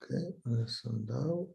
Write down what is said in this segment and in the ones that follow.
sem dal.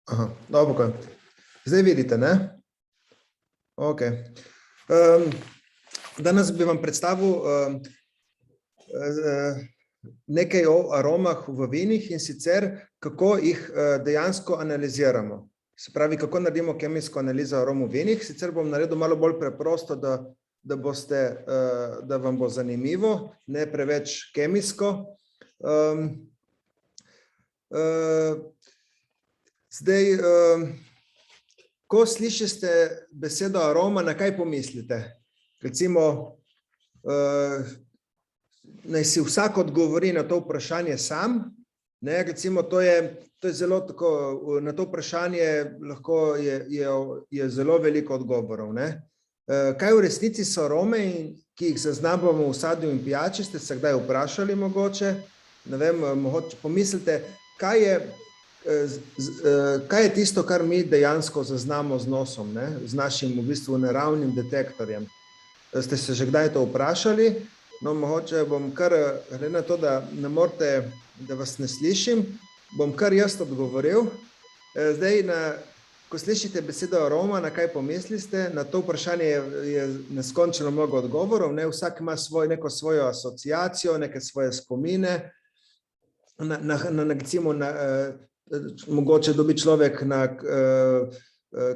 Aha, dobro. Zdaj vidite, ne? Ok. Danes bi vam predstavil nekaj o aromah v vinih in sicer, kako jih dejansko analiziramo. Se pravi, kako naredimo kemijsko analizo arom v vinih. Sicer bom naredil malo bolj preprosto, da vam bo zanimivo, ne preveč kemijsko. Zdaj, ko slišite besedo aroma, na kaj pomislite? Recimo, naj si vsak odgovori na to vprašanje sam. Ne, recimo, to je zelo tako, na to vprašanje lahko je zelo veliko odgovorov, ne. Kaj v resnici so arome, ki jih zaznavamo v sadju in pijači, ste se kdaj vprašali mogoče? Ne vem, mogoče pomislite, kaj je tisto, kar mi dejansko zaznamo z nosom, ne? Z našim v bistvu naravnim detektorjem. Ste se že kdaj to vprašali? No, mogoče bom kar, glede na to, da ne morete, da vas ne slišim, bom kar jaz odgovoril. Zdaj, ko slišite besedo aroma, na kaj pomislite? Na to vprašanje je neskončno mnogo odgovorov, ne? Vsak ima neko svojo asociacijo, neke svoje spomine, recimo mogoče dobi človek na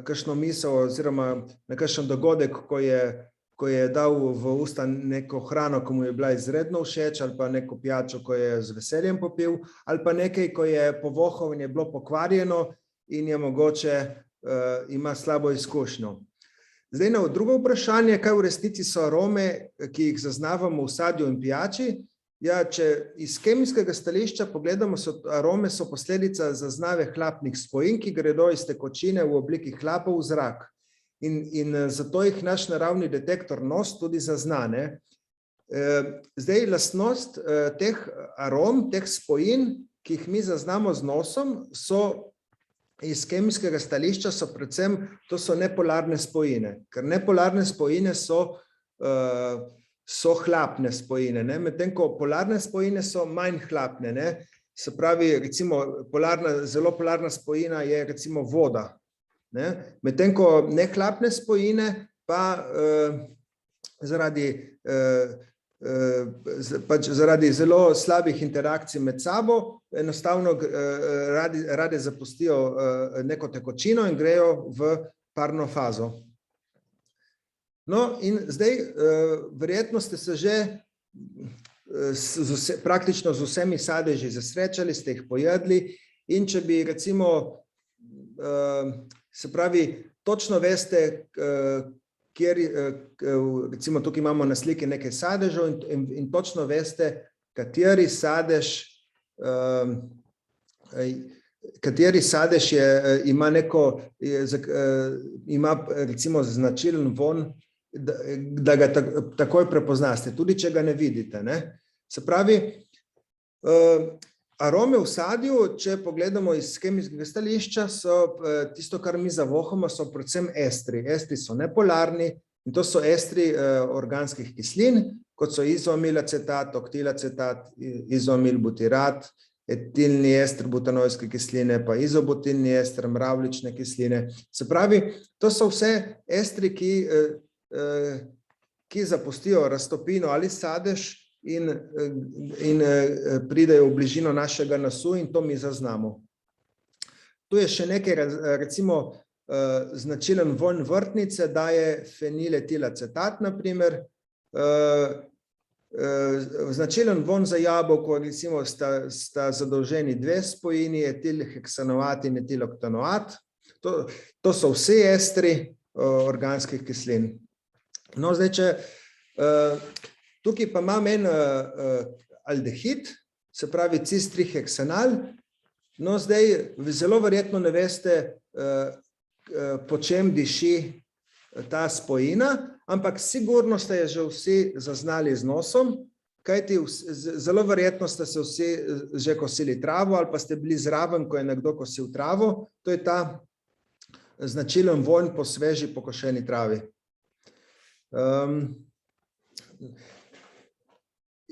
kakšno misel oziroma na kakšen dogodek, ko je dal v usta neko hrano, ko mu je bila izredno všeč, ali pa neko pijačo, ko je z veseljem popil, ali pa nekaj, ko je povohal in je bilo pokvarjeno in je mogoče ima slabo izkušnjo. Zdaj na drugo vprašanje, kaj v resnici so arome, ki jih zaznavamo v sadju in pijači. Ja, če iz kemijskega stališča pogledamo, arome so posledica zaznave hlapnih spojin, ki gredo iz tekočine v obliki hlapov v zrak. In zato jih naš naravni detektor nos tudi zazna, ne. Zdaj, lastnost teh arom, teh spojin, ki jih mi zaznamo z nosom, so iz kemijskega stališča predvsem, to so nepolarne spojine, ker nepolarne spojine so hlapne spojine, ne? Medtem ko polarne spojine so manj hlapne, ne? Se pravi, recimo, zelo polarna spojina je recimo voda, ne? Medtem ko nehlapne spojine pa zaradi zelo slabih interakcij med sabo enostavno rade zapustijo neko tekočino in grejo v parno fazo. No, in zdaj, verjetno ste se že praktično z vsemi sadeži srečali, ste jih pojedli in če bi recimo, se pravi, točno veste, recimo tukaj imamo na sliki nekaj sadežev in točno veste, kateri sadež ima recimo značilen vonj, da ga takoj prepoznaste, tudi če ga ne vidite, ne. Se pravi, arome v sadju, če pogledamo iz kemijskega stališča, so tisto, kar mi zavohamo, so predvsem estri. Estri so nepolarni in to so estri organskih kislin, kot so izoamilacetat, oktilacetat, izoamilbutirat, etilni ester butanojske kisline, pa izobutilni ester mravljične kisline. Se pravi, to so vse estri, ki zapustijo raztopino ali sadež in pridejo v bližino našega nosu in to mi zaznamo. Tu je še nekaj, recimo, značilen vonj vrtnice daje feniletilacetat, na primer. Značilen vonj za jabolko, recimo, sta zadolženi dve spojini, etilheksanoat in etiloktanoat. To so vsi estri, organskih kislin. No, zdaj, tukaj pa imam en aldehid, se pravi cis-triheksanal. No, zdaj zelo verjetno ne veste, po čem diši ta spojina, ampak sigurno ste je že vsi zaznali z nosom, kajti zelo verjetno ste se vsi že kosili travo ali pa ste bili zraven, ko je nekdo kosil travo. To je ta značilen vonj po sveži pokošeni travi.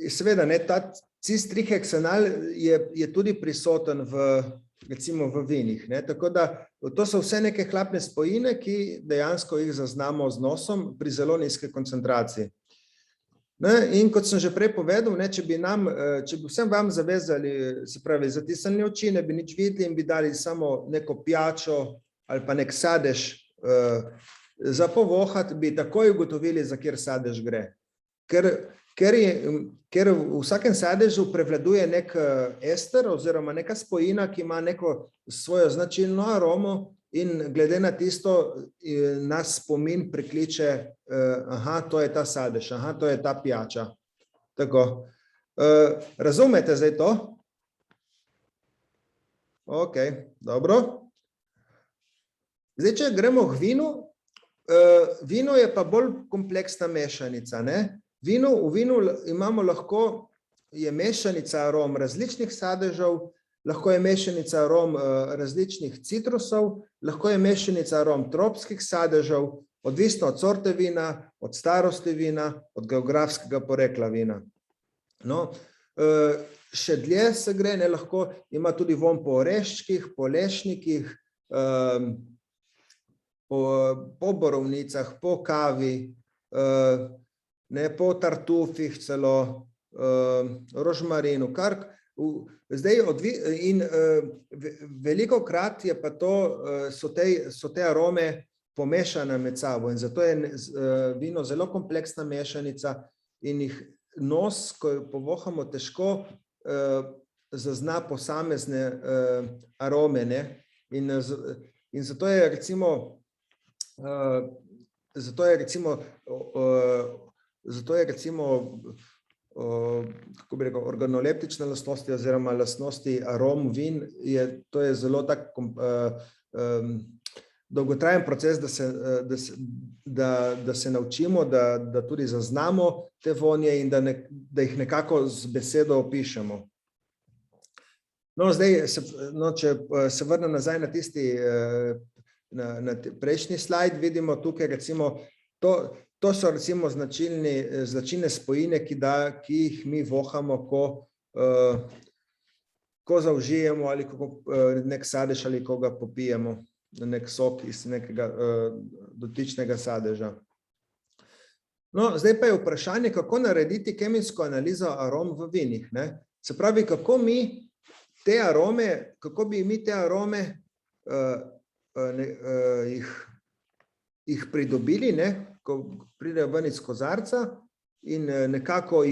Seveda, ta cis-triheksanal je tudi prisoten recimo v vinih. Tako da to so vse neke hlapne spojine, ki dejansko jih zaznamo z nosom pri zelo nizki koncentraciji. In kot sem že prej povedal, če bi vsem vam zavezali, se pravi, zatisnili oči, ne bi nič videli in bi dali samo neko pijačo ali pa nek sadež za povohati, bi takoj ugotovili, za kjer sadež gre. Ker v vsakem sadežu prevladuje nek ester oziroma neka spojina, ki ima neko svojo značilno aromo in glede na tisto nas spomin prikliče, aha, to je ta sadež, aha, to je ta pijača. Tako. Razumete zdaj to? Ok, dobro. Zdaj, če gremo k vinu, vino je pa bolj kompleksna mešanica, V vinu imamo lahko, je mešanica arom različnih sadežev, lahko je mešanica arom različnih citrusov, lahko je mešanica arom tropskih sadežev, odvisno od sorte vina, od starosti vina, od geografskega porekla vina. No, še dlje se gre, lahko ima tudi vonj po oreščkih, po lešnikih, po borovnicah, po kavi, po tartufih celo, rožmarinu, in velikokrat je pa to, so te arome pomešane med sabo in zato je vino zelo kompleksna mešanica in jih nos, ko jo povohamo, težko zazna posamezne arome, in zato je recimo kako bi rekel, organoleptične lastnosti oziroma lastnosti arom vin, to je zelo tak dolgotrajen proces, da se naučimo, da tudi zaznamo te vonje in da jih nekako z besedo opišemo. No, zdaj, če se vrnem nazaj na tisti na prejšnji slajd, vidimo tukaj recimo, to so recimo značilne spojine, ki jih mi vohamo, ko zaužijemo ali nek sadež ali ko ga popijemo, nek sok iz nekega dotičnega sadeža. No, zdaj pa je vprašanje, kako narediti kemijsko analizo arom v vinih. Se pravi, kako bi mi te arome jih pridobili, ko pridejo ven iz kozarca in nekako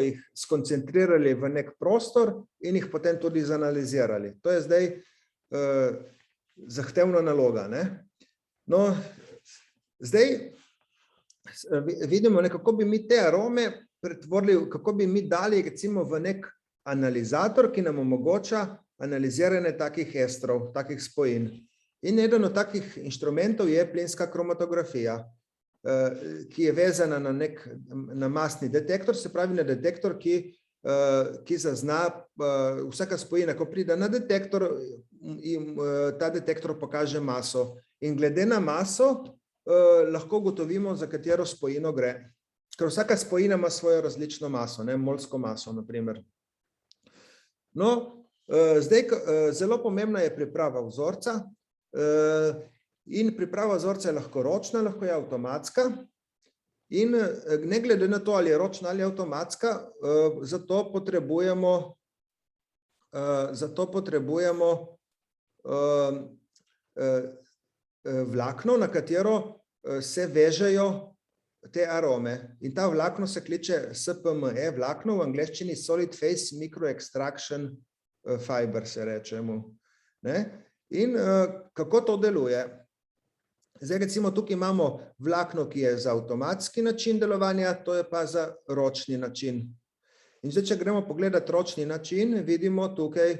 jih skoncentrirali v nek prostor in jih potem tudi zanalizirali. To je zdaj zahtevna naloga. No, zdaj vidimo, kako bi mi te arome pretvorili, kako bi mi dali recimo v nek analizator, ki nam omogoča analiziranje takih estrov, takih spojin. In eden od takih inštrumentov je plinska kromatografija, ki je vezana na masni detektor, se pravi na detektor, ki zazna vsaka spojina, ko pride na detektor, ta detektor pokaže maso. In glede na maso lahko ugotovimo, za katero spojino gre. Ker vsaka spojina ima svojo različno maso, molsko maso, na primer. No, zdaj zelo pomembna je priprava vzorca. In priprava vzorca je lahko ročna, lahko je avtomatska in ne glede na to, ali je ročna ali avtomatska, zato potrebujemo vlakno, na katero se vežejo te arome. In ta vlakno se kliče SPME vlakno, v angleščini Solid Phase Microextraction Fiber se reče mu. In kako to deluje? Zdaj recimo tukaj imamo vlakno, ki je za avtomatski način delovanja, to je pa za ročni način. In zdaj, če gremo pogledati ročni način, vidimo tukaj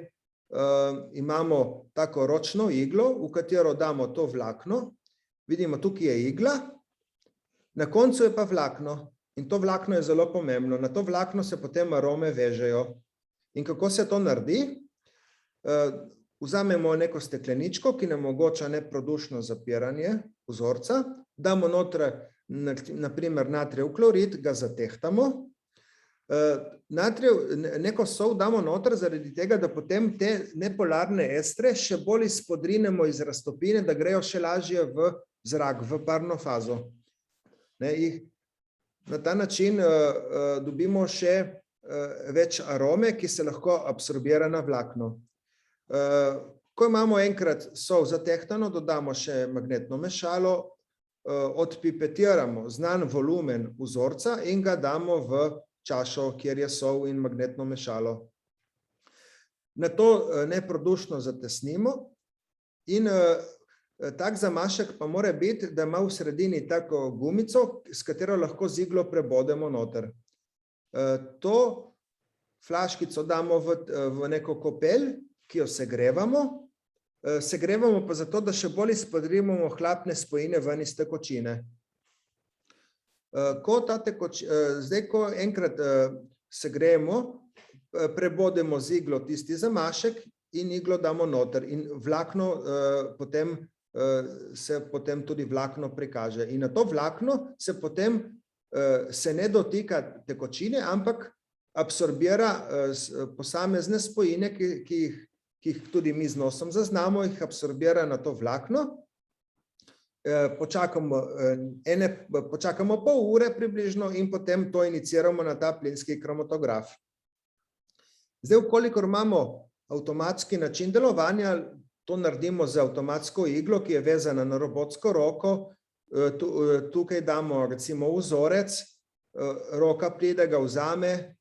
imamo tako ročno iglo, v katero damo to vlakno. Vidimo, tukaj je igla, na koncu je pa vlakno. In to vlakno je zelo pomembno. Na to vlakno se potem arome vežejo. In kako se to naredi? Vzamemo neko stekleničko, ki nam omogoča neprodušno zapiranje vzorca, damo noter na primer natrijev klorid, ga zatehtamo. Neko sol damo noter zaradi tega, da potem te nepolarne estre še bolj izpodrinemo iz raztopine, da grejo še lažje v zrak, v parno fazo. Na ta način dobimo še več arome, ki se lahko absorbira na vlakno. Ko imamo enkrat sol zatehtano, dodamo še magnetno mešalo, odpipetiramo znan volumen vzorca in ga damo v čašo, kjer je sol in magnetno mešalo. Nato neprodušno zatesnimo in tak zamašek pa mora biti, da ima v sredini tako gumico, s katero lahko z iglo prebodemo noter. To flaškico damo v neko kopel, ki jo segrevamo. Segrevamo pa zato, da še bolj izpodrinemo hlapne spojine ven iz tekočine. Zdaj, ko enkrat segrejemo, prebodemo z iglo tisti zamašek in iglo damo noter in vlakno se potem tudi vlakno prikaže. In na to vlakno se potem se ne dotika tekočine, ampak absorbira posamezne spojine, ki jih tudi mi z nosom zaznamo, jih absorbira na to vlakno. Počakamo pol ure približno in potem to iniciramo na ta plinski kromatograf. Zdaj, vkolikor imamo avtomatski način delovanja, to naredimo z avtomatsko iglo, ki je vezana na robotsko roko. Tukaj damo recimo vzorec, roka pride, ga vzame,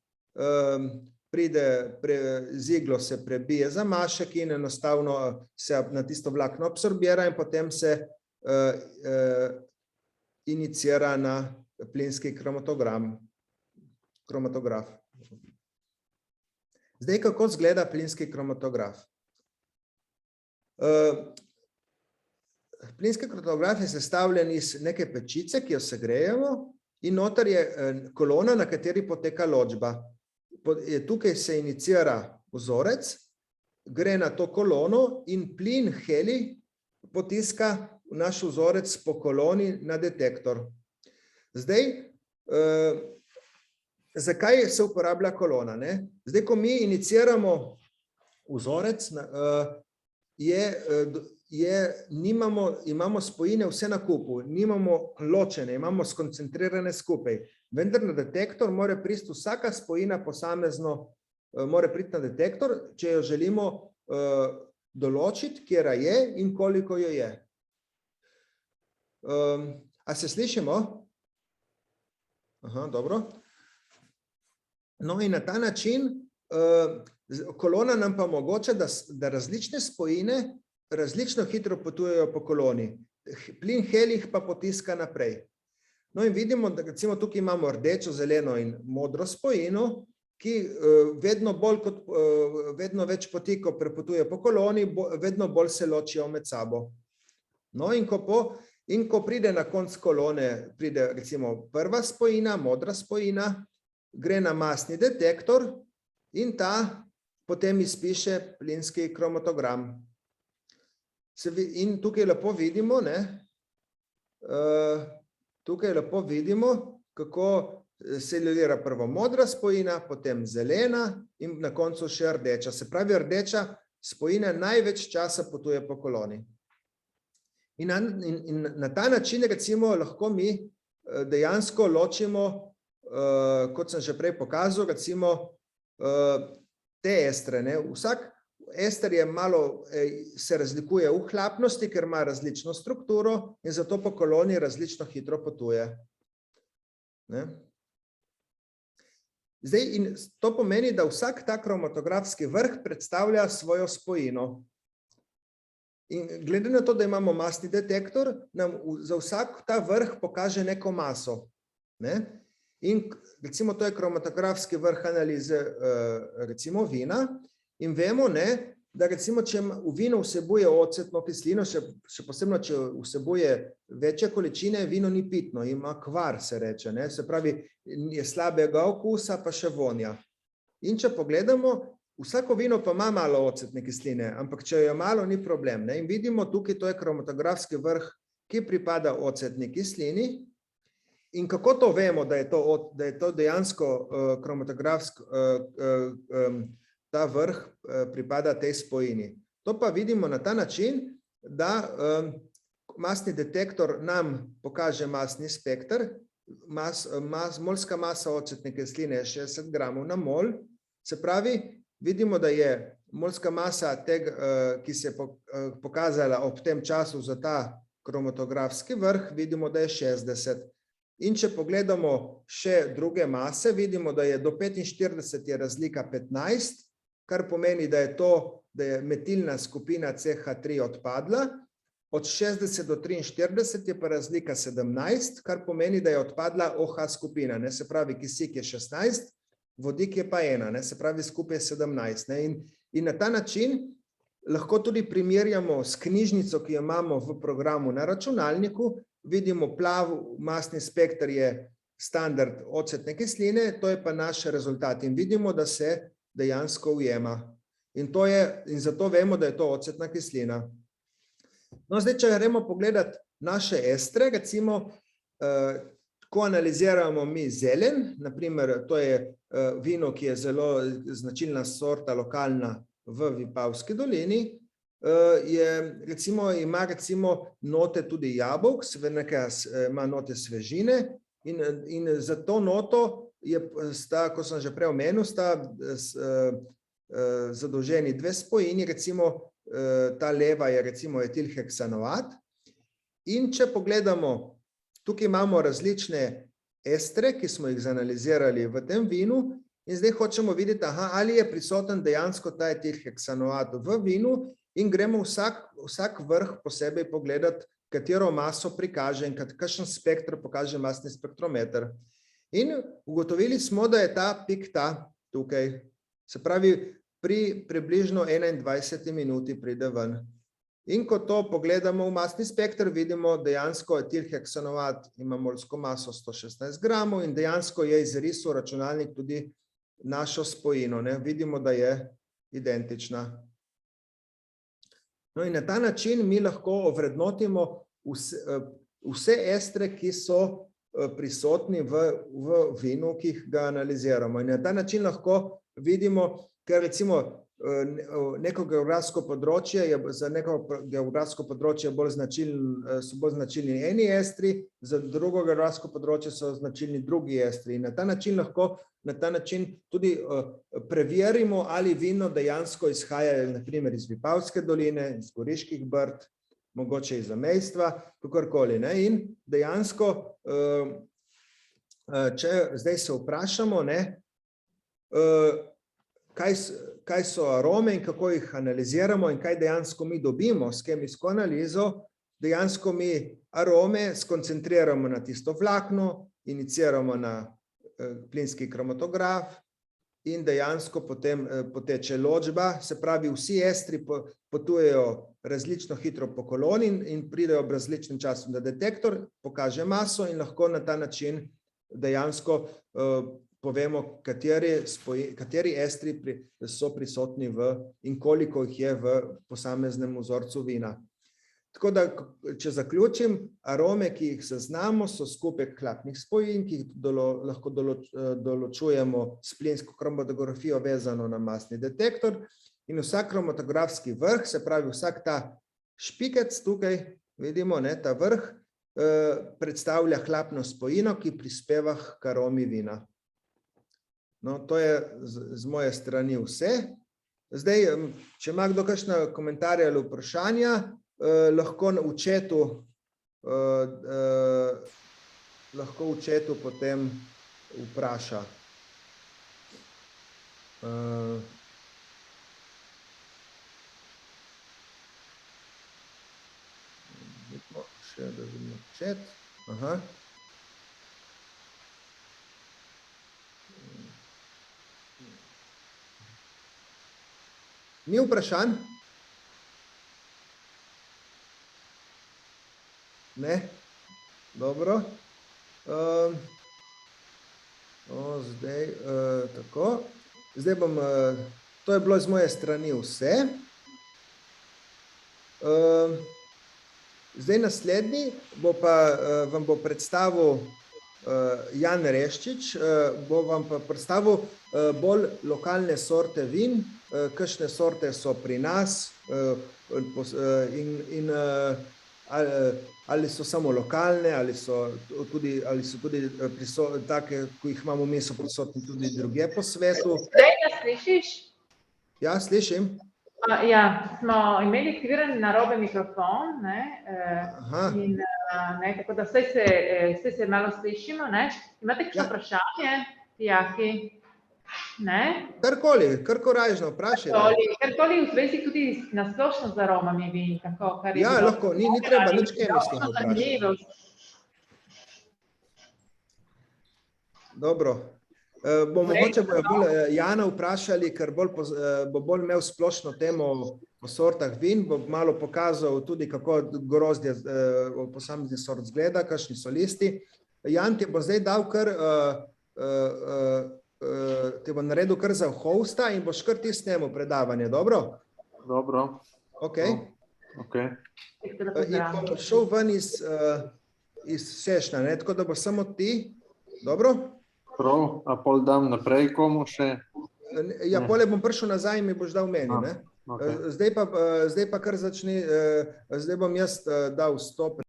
z iglo se prebije zamašek in enostavno se na tisto vlakno absorbira in potem se inicira na plinski kromatograf. Zdaj, kako izgleda plinski kromatograf? Plinski kromatograf je sestavljen iz neke pečice, ki jo segrejemo, in noter je kolona, na kateri poteka ločba. Tukaj se inicira vzorec, gre na to kolono in plin helij potiska naš vzorec po koloni na detektor. Zdaj, zakaj se uporablja kolona? Zdaj, ko mi iniciramo vzorec, imamo spojine vse na kupu, nimamo ločene, imamo skoncentrirane skupaj. Vendar na detektor mora priti vsaka spojina posamezno, mora priti na detektor, če jo želimo določiti, kjera je in koliko jo je. A se slišimo? Aha, dobro. No in na ta način kolona nam pa omogoča, da različne spojine različno hitro potujejo po koloni. Plin helij pa potiska naprej. No in vidimo, da recimo tukaj imamo rdečo, zeleno in modro spojino, ki vedno več poti, ko prepotuje po koloni, vedno bolj se ločijo med sabo. No in ko pride na konc kolone, pride recimo prva spojina, modra spojina, gre na masni detektor in ta potem izpiše plinski kromatogram. In tukaj lepo vidimo, kako se lilira prvo modra spojina, potem zelena in na koncu še rdeča. Se pravi, rdeča spojina največ časa potuje po koloni. In na ta način recimo lahko mi dejansko ločimo, kot sem že prej pokazal, recimo te estre. Vsak ester se razlikuje v hlapnosti, ker ima različno strukturo in zato po koloni različno hitro potuje. Zdaj, in to pomeni, da vsak ta kromatografski vrh predstavlja svojo spojino. In glede na to, da imamo masni detektor, nam za vsak ta vrh pokaže neko maso. Ne? In recimo to je kromatografski vrh analize recimo vina in vemo, ne, da recimo, če v vinu vsebuje ocetno kislino, še posebno, če vsebuje večje količine, vino ni pitno, ima kvar, se reče, ne, se pravi, je slabega okusa, pa še vonja. In če pogledamo, vsako vino pa ima malo ocetne kisline, ampak če jo malo, ni problem, ne, in vidimo tukaj, to je kromatografski vrh, ki pripada ocetni kislini. In kako to vemo, da je to dejansko kromatografsko, ta vrh pripada tej spojini. To pa vidimo na ta način, da masni detektor nam pokaže masni spekter, molska masa ocetne kisline je 60 gramov na mol, se pravi, vidimo, da je molska masa tega, ki se je pokazala ob tem času za ta kromatografski vrh, vidimo, da je 60. In če pogledamo še druge mase, vidimo, da je do 45 je razlika 15, kar pomeni, da je metilna skupina CH3 odpadla, od 60 do 43 je pa razlika 17, kar pomeni, da je odpadla OH skupina, ne, se pravi, kisik je 16, vodik je pa 1, ne, se pravi, skupaj 17. Ne, in na ta način lahko tudi primerjamo s knjižnico, ki jo imamo v programu na računalniku, vidimo plav masni spekter je standard ocetne kisline, to je pa naš rezultat in vidimo, da se dejansko ujema. In zato vemo, da je to ocetna kislina. No, zdaj, če gremo pogledati naše estre, recimo, ko analiziramo mi zelen, naprimer, to je vino, ki je zelo značilna sorta lokalna v Vipavski dolini, ima recimo note tudi jabolk, ima note svežine in za to noto ko sem že prej omenil, sta zadolženi dve spojini, recimo ta leva je recimo etilheksanoat in če pogledamo, tukaj imamo različne estre, ki smo jih zanalizirali v tem vinu in zdaj hočemo videti, ali je prisoten dejansko ta etilheksanoat v vinu in gremo vsak vrh posebej pogledati, katero maso prikaže in kakšen spektr pokaže masni spektrometer. In ugotovili smo, da je ta pik tukaj, se pravi, pri približno 21 minuti pride ven. In ko to pogledamo v masni spektr, vidimo dejansko etilheksanoat ima molsko maso 116 gramov in dejansko je izrisal računalnik tudi našo spojino, ne, vidimo, da je identična. No in na ta način mi lahko ovrednotimo vse estre, ki so prisotni v vinu, ki ga analiziramo. In na ta način lahko vidimo, ker recimo neko geografsko področje, za neko geografsko področje so bolj značilni eni estri, za drugo geografsko področje so značilni drugi estri. In na ta način tudi preverimo, ali vino dejansko izhaja na primer iz Vipavske doline, iz Goriških brd, mogoče iz zamejstva, kakorkoli. In dejansko, če zdaj se vprašamo, kaj so arome in kako jih analiziramo in kaj dejansko mi dobimo s kemijsko analizo, dejansko mi arome skoncentriramo na tisto vlakno, iniciramo na plinski kromatograf in dejansko potem poteče ločba, se pravi, vsi estri potujejo različno hitro po koloni in pridejo v različnem času na detektor, pokaže maso in lahko na ta način dejansko povemo, kateri estri so prisotni in koliko jih je v posameznem vzorcu vina. Tako da, če zaključim, arome, ki jih zaznamo, so skupek hlapnih spojin, ki jih lahko določujemo s plinsko kromatografijo vezano na masni detektor in vsak kromatografski vrh, se pravi vsak ta špikec tukaj, vidimo, ta vrh, predstavlja hlapno spojino, ki prispeva k aromi vina. No, to je z moje strani vse. Zdaj, če ima kdo kakšna komentarja ali vprašanja, lahko v chatu potem vpraša. Še da vidimo chat. Aha. Ni vprašanj? Ne? Dobro. Zdaj, tako. Zdaj bom, to je bilo z moje strani vse. Zdaj naslednji vam bo predstavil Jan Reščič, bo vam pa predstavil bolj lokalne sorte vin, kakšne sorte so pri nas in ali so samo lokalne, ali so tudi take, ko jih imamo mi, so prisotni tudi drugje po svetu. Zdaj nas slišiš? Ja, slišim. Ja, smo imeli aktiviran narobe mikrofon, in tako da vse se malo slišimo, ne? Imate kakšno vprašanje, dijaki? Ne? Karkoli rajžno, vprašajte. Karkoli v zvezi tudi nasplošno z aromami vin, tako, kar je Ja, lahko, ni treba nič kemijskega vprašati. Dobro. Bomo mogoče Jana vprašali, ker bo bolj imel splošno temo o sortah vin, bo malo pokazal tudi, kako grozdje v posamezni sort zgleda, kakšni so listi. Jan ti bo zdaj dal kar, ti bo naredil kar za hosta in boš kar ti snemo predavanje, dobro? Dobro. Ok. In bom šel ven iz sešna, tako da bo samo ti, dobro? Prav, a pol dam naprej komu še? Ja, pole bom prišel nazaj in mi boš dal meni, ne? Zdaj pa kar začni, zdaj bom jaz dal stop.